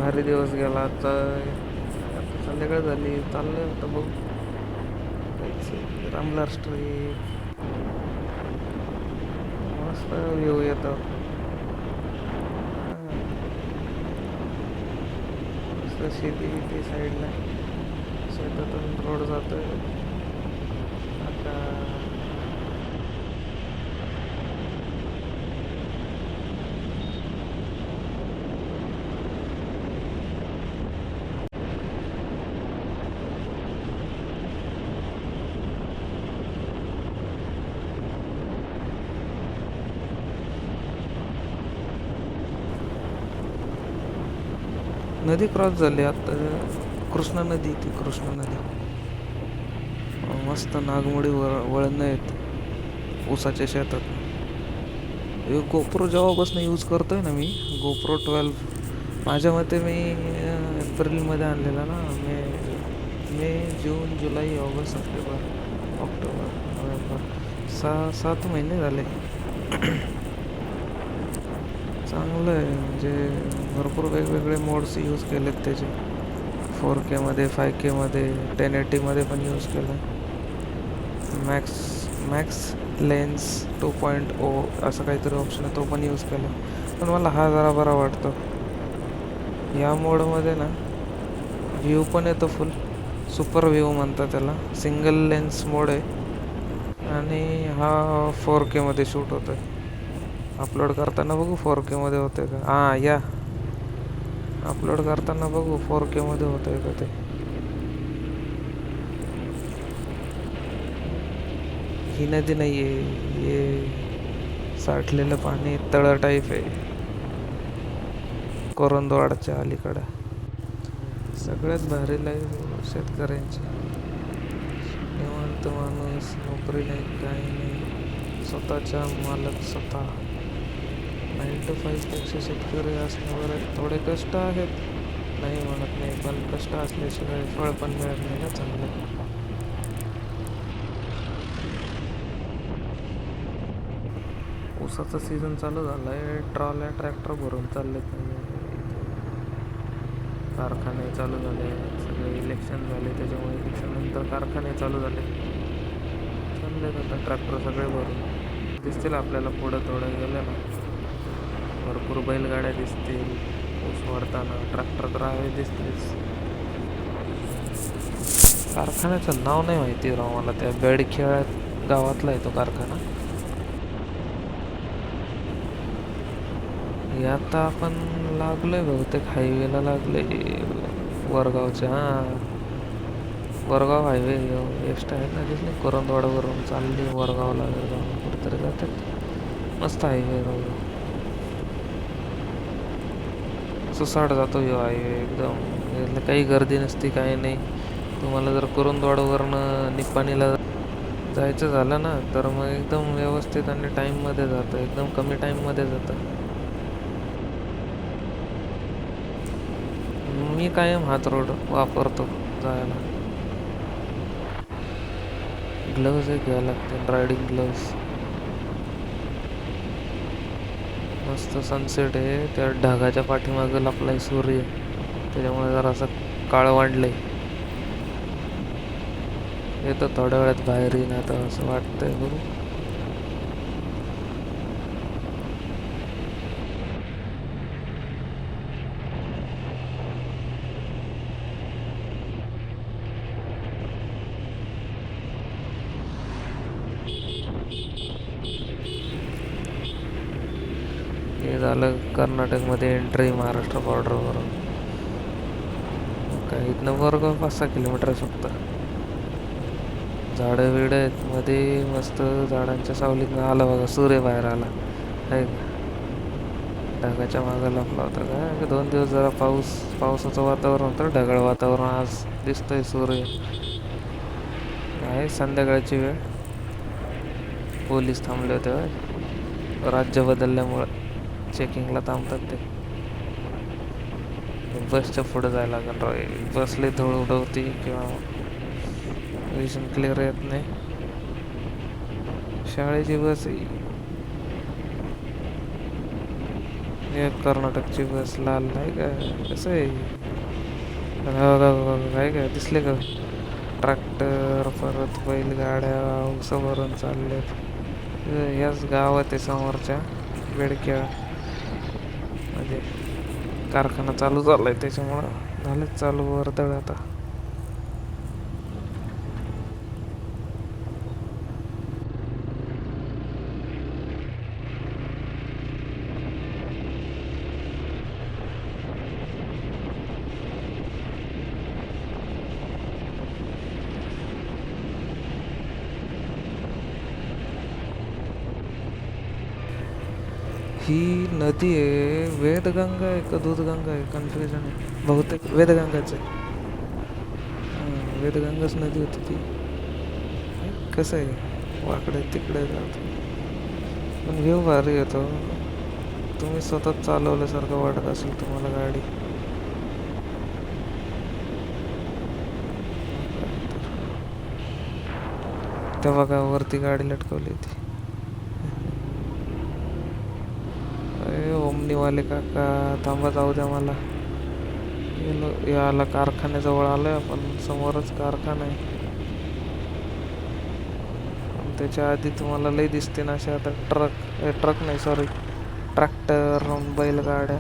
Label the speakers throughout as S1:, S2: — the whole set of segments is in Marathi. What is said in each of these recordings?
S1: भारी दिवस गेला आता. आता संध्याकाळ झाली, चाललंय आता बघू जायचं रामलार स्ट्रीट. मस्त व्ह्यू येतो. मस्त शेती बिती साईडला, शेतातून रोड जातोय आता. नदी क्रॉस झाली आता. कृष्णा नदी, ती कृष्णा नदी. मस्त नागमोडी वळण आहेत ऊसाच्या शेतात. हे गोप्रो जेव्हापासून यूज करतोय ना मी, गोप्रो 12. माझ्या मते मी एप्रिलमध्ये आणलेला ना. मे मे जून जुलै ऑगस्ट सप्टेंबर ऑक्टोबर नोव्हेंबर, 7 महिने झाले. चांगलं आहे म्हणजे भरपूर वेगवेगळे मोड्स यूज केलेत त्याचे. 4Kमध्ये, 5Kमध्ये, 1080मध्ये पण यूज केलं. मॅक्स मॅक्स लेन्स 2.0 असं काहीतरी ऑप्शन आहे, तो पण यूज केला. पण मला हा जरा बरा वाटतो. या मोडमध्ये ना व्ह्यू पण येतो फुल. सुपर व्ह्यू म्हणतात त्याला. सिंगल लेन्स मोड आहे आणि हा 4Kमध्ये शूट होतो आहे. अपलोड करताना बघू 4Kमध्ये होतं का. हां, या अपलोड करताना बघू 4Kमध्ये होतं का ते. ही नदी नाही आहे, हे साठलेलं पाणी तळं टाईप आहे कोरंदवाडच्या अलीकडं. सगळ्यात भारी लाईफ शेतकऱ्यांची. निवांत माणूस, नोकरी नाही, काही नाही, स्वतःच्या मालक स्वतः. 9 to 5 पेक्षा शेतकरी असण्यावर थोडे कष्ट आहेत, नाही म्हणत नाही, पण कष्ट असल्याशिवाय फळ पण मिळत नाही ना चांगलं. ऊसाचा सीझन चालू झाला आहे, ट्रॉल्या ट्रॅक्टर भरून चाललेत. कारखाने चालू झाले, सगळे इलेक्शन झाले, त्याच्यामुळे इलेक्शननंतर कारखाने चालू झाले. चाललेत आता ट्रॅक्टर सगळे भरून. दिसतील आपल्याला पुढं थोडं गेलं ना, भरपूर बैलगाड्या दिसतील ऊस वाढताना. ट्रॅक्टर तर आहे दिसतेच. कारखान्याचं नाव नाही माहिती राव मला. त्या बेडखेळ गावातला आहे तो कारखाना. हे आता आपण लागलोय बहुतेक हायवेला लागले, वरगावच्या. हां, वरगाव हायवे एस्ट आहे ना, दिसले कोरंदवाडावरून चालली वरगावला कुठेतरी जातात. मस्त हायवे राहू. सुसाट जातो ह्यो हायवे एकदम. याला काही गर्दी नसते, काही नाही. तुम्हाला जर कुरुंदवाडावरनं निप्पाणीला जायचं झालं ना, तर मग एकदम व्यवस्थित आणि टाईममध्ये जातं, एकदम कमी टाईममध्ये जातं. मी कायम हाच रोड वापरतो जायला. ग्लव्ज एक घ्यायला लागते, रायडिंग ग्लव्ज. मस्त सनसेट आहे, त्या ढगाच्या पाठीमागं लपलाय सूर्य, त्याच्यामुळे जरा असं काळं वाढलंय. येतं थोड्या वेळात बाहेर येईन आता असं वाटतंय. बघू. हे झालं कर्नाटकमध्ये एंट्री महाराष्ट्र बॉर्डरवरून. काय इथनं वरगाव 5-6 किलोमीटर फक्त. झाडं बिडं आहेत मध्ये, मस्त झाडांच्या सावलीतनं आला बघा सूर्य बाहेर आला आहे. ढगाच्या मागं लपला होता काय. 2 दिवस जरा पावसाचं वातावरण होतं, ढगाळ वातावरण. आज दिसतंय सूर्य. आहे संध्याकाळची वेळ. पोलीस थांबले होते, राज्य बदलल्यामुळं चेकिंगला थांबतात ते. बसच्या पुढं जायला लागेल राव. बसले धूळ उडवती किंवा विजन क्लिअर येत नाही. शाळेची बस हे कर्नाटकची बस लाल आहे का? कसं आहे? काय काय दिसले का? ट्रॅक्टर परत बैलगाड्या समोरून चालल्यात. याच गावात आहे समोरच्या बेडक्या मध्ये कारखाना चालू झालाय त्याच्यामुळं झालेच चालू वर्दळ आता. ही नदी आहे वेदगंगा आहे का दूधगंगा आहे कन्फ्युजन आहे बहुतेक वेदगंगाच आहे. वेदगंगाच नदी होती ती. कसं आहे वाकडे तिकडे जात पण व्ह्यू भारी येतो. तुम्ही स्वतः चालवल्यासारखं वाटत असेल तुम्हाला गाडी. तेव्हा का वरती गाडी लटकवली होती. अरे ओमनीवाले काका थांबा जाऊ द्या मला. याला कारखान्याजवळ आलोय आपण समोरच कारखाना आहे. त्याच्या आधी तुम्हाला लई दिसते ना अशा आता ट्रक नाही सॉरी ट्रॅक्टर बैलगाड्या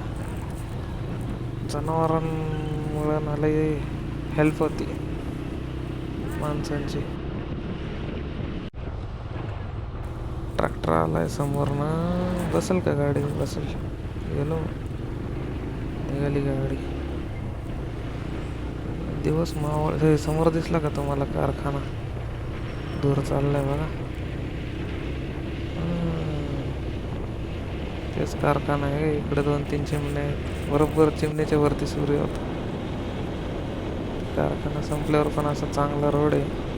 S1: जनावरांमुळे ना लई हेल्प होती माणसांची. ट्रॅक्टर आलाय समोर ना बसेल का गाडी बसेल. गेलो निघाली गाडी. दिवस मावळ हे समोर दिसला का तुम्हाला कारखाना दूर चाललाय बघा. तेच कारखाना आहे. इकडे 2-3 चिमण्या बरोबर चिमण्याच्या वरती सूर्य होता. कारखाना संपल्यावर पण असा चांगला रोड आहे.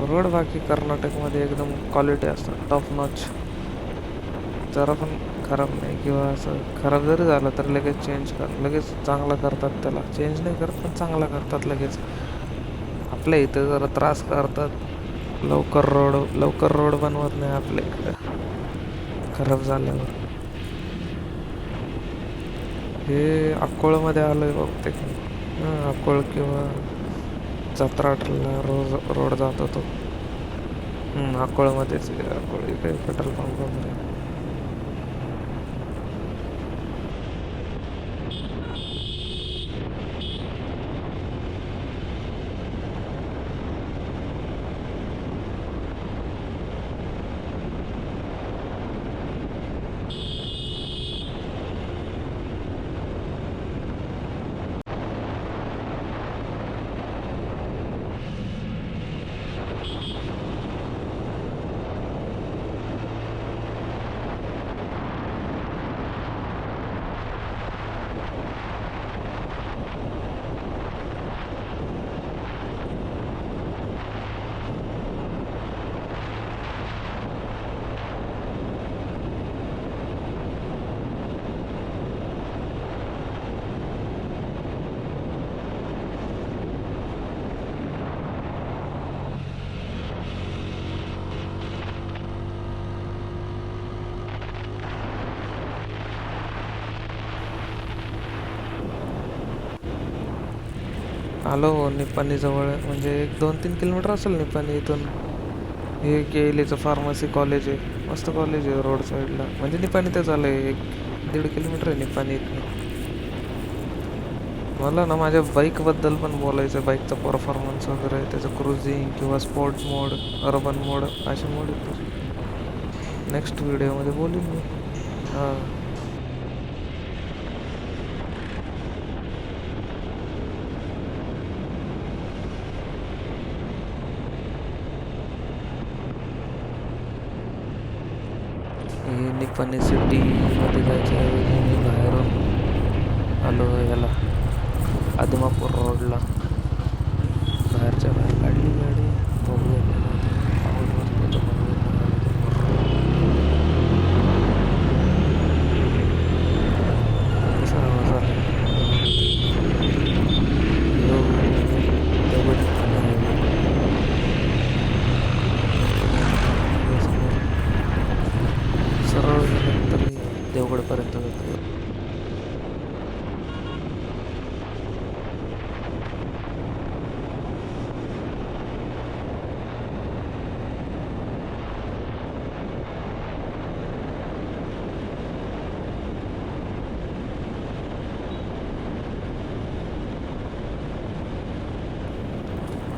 S1: रोड बाकी कर्नाटकमध्ये एकदम क्वालिटी असतात टॉप नॉच. जरा पण खराब नाही किंवा असं खराब जरी झालं तर लगेच लगेच चांगला करतात. त्याला चेंज नाही करत पण चांगला करतात लगेच. आपल्या इथं जरा त्रास करतात. लवकर रोड बनवत नाही आपल्या इकडं खराब झाल्यावर. हे अक्कोळमध्ये आलं आहे बहुतेक. अक्कोळ किंवा जत्राटला रोड जातो तो. अक्कोळमध्येच अक्कोळ इकडे पेट्रोल पंप वगैरे. आलो निपाणीजवळ म्हणजे 1-2-3 किलोमीटर असेल निपाणी इथून. हे केलीचं फार्मसी कॉलेज आहे. मस्त कॉलेज आहे रोड साईडला म्हणजे निपाणीतच आलं आहे. 1-1.5 किलोमीटर आहे निपाणी इथून. मला ना माझ्या बाईकबद्दल पण बोलायचं आहे. बाईकचा परफॉर्मन्स वगैरे त्याचं क्रुझिंग किंवा स्पोर्ट मोड अर्बन मोड असे मोड आहेत. नेक्स्ट व्हिडिओमध्ये बोलीन मी. हां हे निपाणी सिटीमध्ये जायच्या ऐवजी मी बाहेरून आलो याला आदमापूर रोडला. बाहेरच्या बाहेर काढली गाडी. बघूया आवाज वाजतो तर कसा आवाज आला.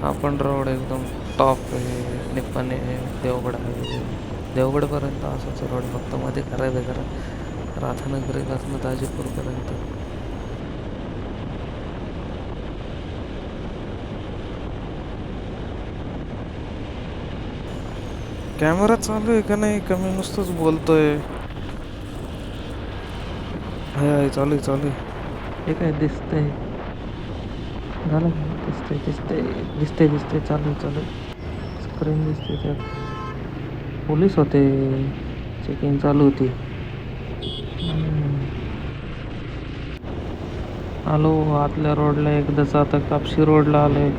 S1: हा पण रोड एकदम टॉप आहे, निप्पाणी आहे, देवगड आहे. देवगडपर्यंत असाच रोड, फक्त मध्ये खराब आहे जरा, राधानगरीपासून ताजीपूरपर्यंत. कॅमेरा चालू आहे का नाही, का मी नुसतंच बोलतोय? आहे चालू आहे चालू आहे. हे काय दिसतंय, झालं का? दिसतंय दिसतंय दिसतंय दिसतंय, चालू आहे चालू आहे. स्क्रीन दिसते त्यात, पोलीस होते, चेकिंग चालू होती. आलो आतल्या रोडला एकदाच, आता कापशी रोडला आलोय.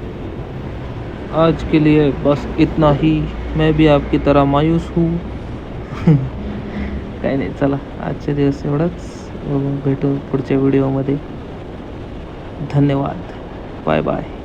S1: आज के लिए बस इतना ही, मैं भी आपकी तरह मायूस हूँ. काही नाही, चला आजचे दिवस एवढंच. भेटू पुढच्या व्हिडिओमध्ये. धन्यवाद, बाय बाय.